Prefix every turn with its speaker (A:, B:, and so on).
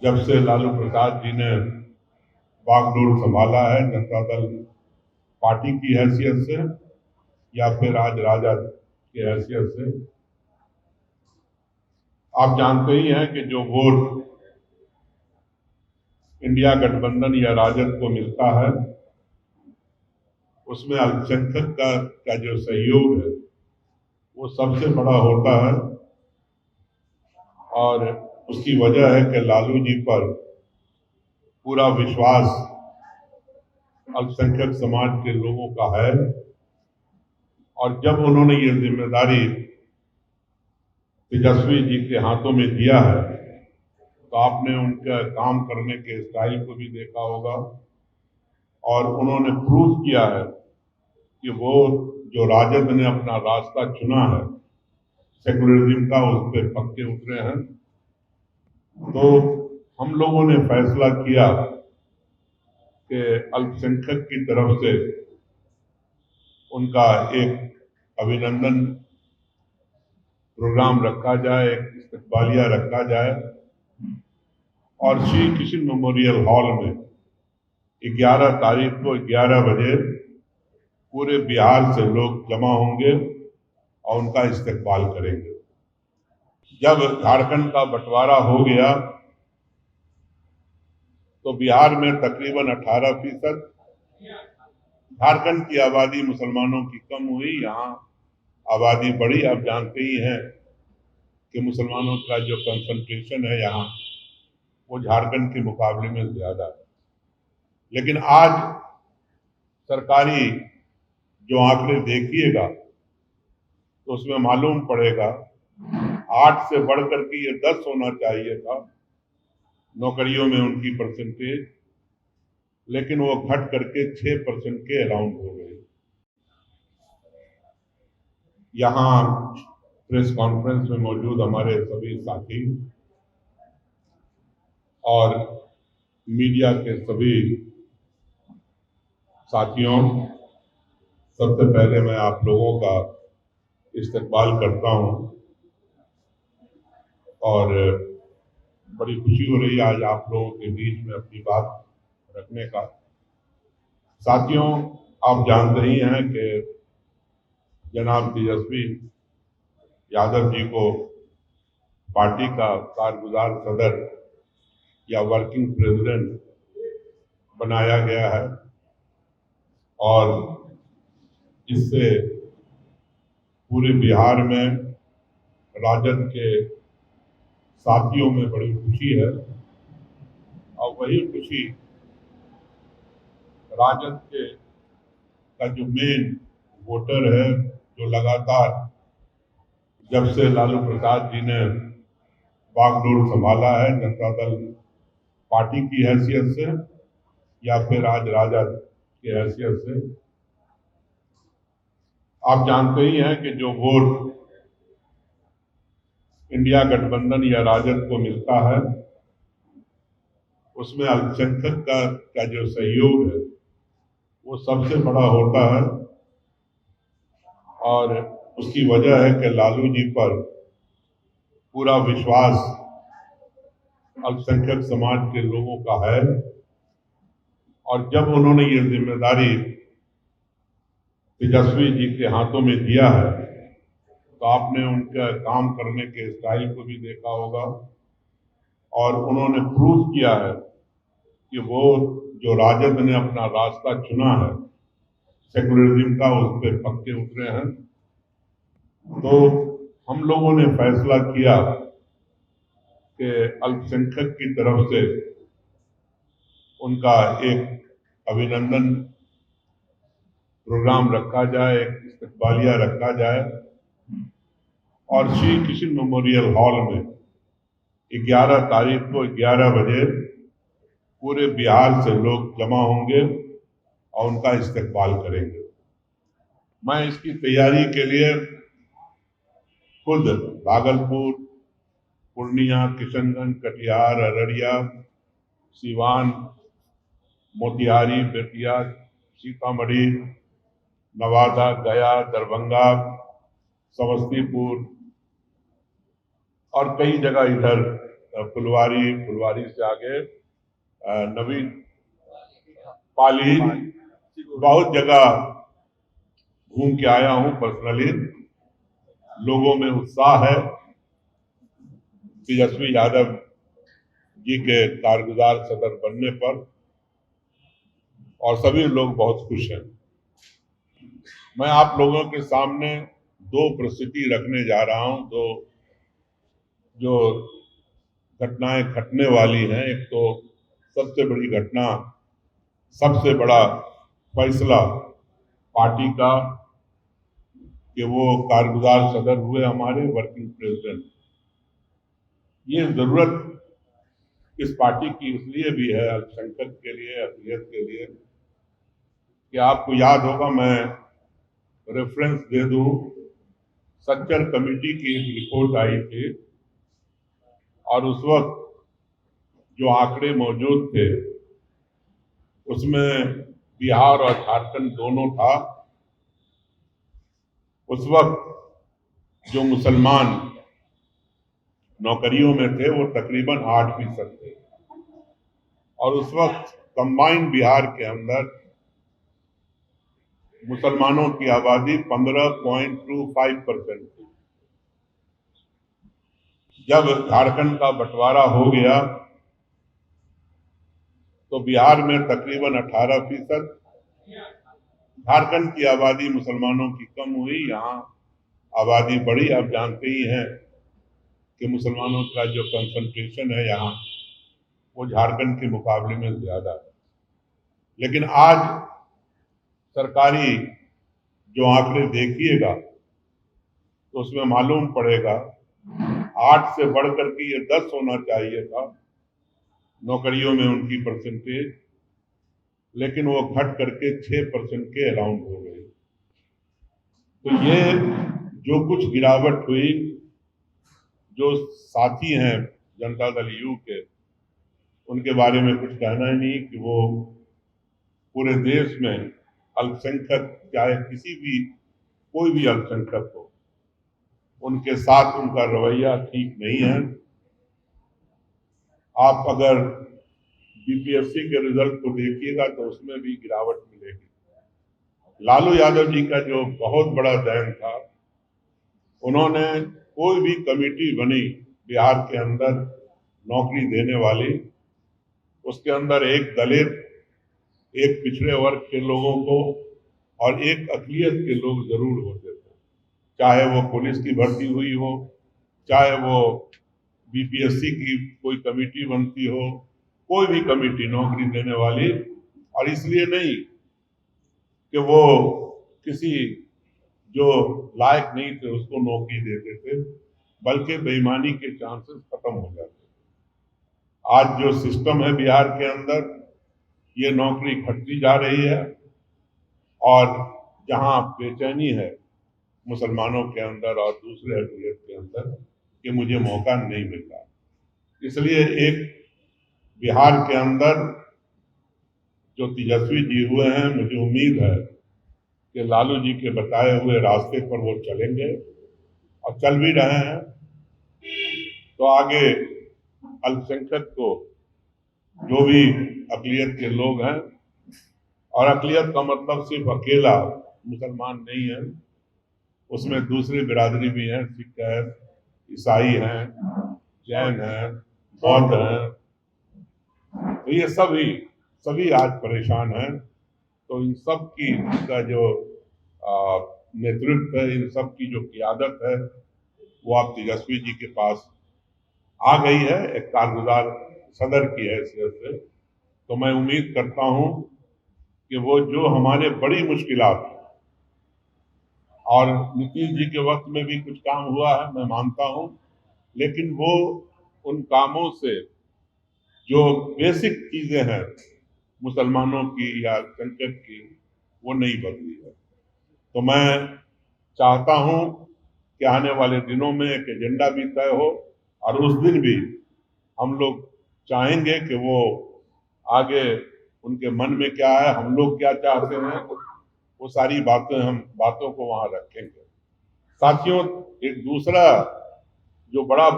A: जब से लालू प्रसाद जी ने बागडोर संभाला है जनता दल पार्टी की हैसियत से या फिर आज राजद की हैसियत से, आप जानते ही हैं कि जो वोट इंडिया गठबंधन या राजद को मिलता है उसमें अल्पसंख्यक का जो सहयोग है वो सबसे बड़ा होता है। और उसकी वजह है कि लालू जी पर पूरा विश्वास अल्पसंख्यक समाज के लोगों का है। और जब उन्होंने ये जिम्मेदारी तेजस्वी जी के हाथों में दिया है तो आपने उनका काम करने के स्टाइल को भी देखा होगा और उन्होंने प्रूव किया है कि वो जो राजद ने अपना रास्ता चुना है सेकुलरिज्म का, उस पर पक्के उतरे हैं। तो हम लोगों ने फैसला किया कि अल्पसंख्यक की तरफ से उनका एक अभिनंदन प्रोग्राम रखा जाए, एक इस्तकबालिया रखा जाए और श्री कृष्ण मेमोरियल हॉल में 11 तारीख को 11 बजे पूरे बिहार से लोग जमा होंगे और उनका इस्तकबाल करेंगे। जब झारखंड का बंटवारा हो गया तो बिहार में तकरीबन 18% झारखंड की आबादी मुसलमानों की कम हुई, यहाँ आबादी बढ़ी। आप जानते ही हैं कि मुसलमानों का जो कंसंट्रेशन है यहाँ वो झारखंड के मुकाबले में ज्यादा है। लेकिन आज सरकारी जो आंकड़े देखिएगा तो उसमें मालूम पड़ेगा 8 से बढ़कर के ये 10 होना चाहिए था नौकरियों में उनकी परसेंटेज, लेकिन वो घट करके 6% के अराउंड हो गई। यहाँ प्रेस कॉन्फ्रेंस में मौजूद हमारे सभी साथी और मीडिया के सभी साथियों, सबसे पहले मैं आप लोगों का इस्तकबाल करता हूं और बड़ी खुशी हो रही है आज आप लोगों के बीच में अपनी बात रखने का। साथियों, आप जानते ही हैं कि जनाब तेजस्वी यादव जी को पार्टी का कारगुजार सदर या वर्किंग प्रेसिडेंट बनाया गया है और इससे पूरे बिहार में राजद के साथियों में बड़ी खुशी है। और वही खुशी राजद के का जो मेन वोटर है, जो लगातार जब से लालू प्रसाद जी ने बागडोर संभाला है जनता दल पार्टी की हैसियत से या फिर आज राजद की हैसियत से, आप जानते ही हैं कि जो वोट इंडिया गठबंधन या राजद को मिलता है उसमें अल्पसंख्यक का जो सहयोग है वो सबसे बड़ा होता है। और उसकी वजह है कि लालू जी पर पूरा विश्वास अल्पसंख्यक समाज के लोगों का है। और जब उन्होंने ये जिम्मेदारी तेजस्वी जी के हाथों में दिया है तो आपने उनका काम करने के स्टाइल को भी देखा होगा और उन्होंने प्रूव किया है कि वो जो राजद ने अपना रास्ता चुना है सेकुलरिज्म का, उस पर पक्के उतरे हैं। तो हम लोगों ने फैसला किया कि अल्पसंख्यक की तरफ से उनका एक अभिनंदन प्रोग्राम रखा जाए, एक इस्तकबालिया रखा जाए और श्री कृष्ण मेमोरियल हॉल में 11 तारीख को 11 बजे पूरे बिहार से लोग जमा होंगे और उनका इस्तकबाल करेंगे। मैं इसकी तैयारी के लिए खुद भागलपुर, पूर्णिया, किशनगंज, कटिहार, अररिया, सीवान, मोतिहारी, बेतिया, सीतामढ़ी, नवादा, गया, दरभंगा, समस्तीपुर और कई जगह इधर फुलवारी से आगे नवीन पाली, बहुत जगह घूम के आया हूं पर्सनली। लोगों में उत्साह है तेजस्वी यादव जी के कारगुजार सदर बनने पर, और सभी लोग बहुत खुश हैं। मैं आप लोगों के सामने दो परिस्थिति रखने जा रहा हूं, दो जो घटनाएं घटने वाली हैं। एक तो सबसे बड़ी घटना, सबसे बड़ा फैसला पार्टी का कि वो कारगुजार सदर हुए हमारे वर्किंग प्रेसिडेंट। ये जरूरत इस पार्टी की इसलिए भी है, अल्पसंख्यक के लिए, अक़लियत के लिए, कि आपको याद होगा, मैं रेफरेंस दे दूं, सच्चर कमेटी की एक रिपोर्ट आई थी और उस वक्त जो आंकड़े मौजूद थे उसमें बिहार और झारखंड दोनों था। उस वक्त जो मुसलमान नौकरियों में थे वो तकरीबन 8% थे, और उस वक्त कंबाइंड बिहार के अंदर मुसलमानों की आबादी 15.25% थी। जब झारखंड का बंटवारा हो गया तो बिहार में तकरीबन 18%, झारखंड की आबादी मुसलमानों की कम हुई, यहाँ आबादी बढ़ी। आप जानते ही हैं कि मुसलमानों का जो कंसंट्रेशन है यहाँ, वो झारखंड के मुकाबले में ज्यादा है। लेकिन आज सरकारी जो आंकड़े देखिएगा तो उसमें मालूम पड़ेगा 8 से बढ़कर के ये 10 होना चाहिए था नौकरियों में उनकी परसेंटेज, लेकिन वो घट करके 6% के अराउंड हो गई। तो ये जो कुछ गिरावट हुई, जो साथी हैं जनता दल यू के, उनके बारे में कुछ कहना ही नहीं कि वो पूरे देश में अल्पसंख्यक, चाहे किसी भी कोई भी अल्पसंख्यक हो, उनके साथ उनका रवैया ठीक नहीं है। आप अगर बीपीएससी के रिजल्ट को देखिएगा तो उसमें भी गिरावट मिलेगी। लालू यादव जी का जो बहुत बड़ा देन था, उन्होंने कोई भी कमेटी बनी बिहार के अंदर नौकरी देने वाली, उसके अंदर एक दलित, एक पिछड़े वर्ग के लोगों को और एक अक़लियत के लोग जरूर होते थे। चाहे वो पुलिस की भर्ती हुई हो, चाहे वो बीपीएससी की कोई कमेटी बनती हो, कोई भी कमेटी नौकरी देने वाली, और इसलिए नहीं कि वो किसी जो लायक नहीं थे उसको नौकरी देते थे, बल्कि बेईमानी के चांसेस खत्म हो जाते। आज जो सिस्टम है बिहार के अंदर, ये नौकरी घटती जा रही है, और जहां बेचैनी है मुसलमानों के अंदर और दूसरे अक़लियत के अंदर कि मुझे मौका नहीं मिल रहा, इसलिए एक बिहार के अंदर जो तेजस्वी जी हुए हैं, मुझे उम्मीद है कि लालू जी के बताए हुए रास्ते पर वो चलेंगे और चल भी रहे हैं। तो आगे अल्पसंख्यक को, जो भी अक़लियत के लोग हैं, और अक़लियत का मतलब सिर्फ अकेला मुसलमान नहीं है, उसमें दूसरी बिरादरी भी हैं, सिख है, ईसाई हैं, जैन हैं, बौद्ध हैं, तो ये सभी आज परेशान हैं। तो इन सब की का जो नेतृत्व है, इन सब की जो क़ियादत है, वो आप तेजस्वी जी के पास आ गई है, एक कारगुजार सदर की हैसियत से। तो मैं उम्मीद करता हूं कि वो जो हमारे बड़ी मुश्किलात हैं, और नीतीश जी के वक्त में भी कुछ काम हुआ है, मैं मानता हूं, लेकिन वो उन कामों से जो बेसिक चीजें हैं मुसलमानों की या अल्पसंख्यक की, वो नहीं बदली है। तो मैं चाहता हूं कि आने वाले दिनों में एक एजेंडा भी तय हो, और उस दिन भी हम लोग चाहेंगे कि वो आगे उनके मन में क्या है, हम लोग क्या चाहते हैं, वो सारी बातों को वहां रखेंगे। साथियों, एक दूसरा जो बड़ा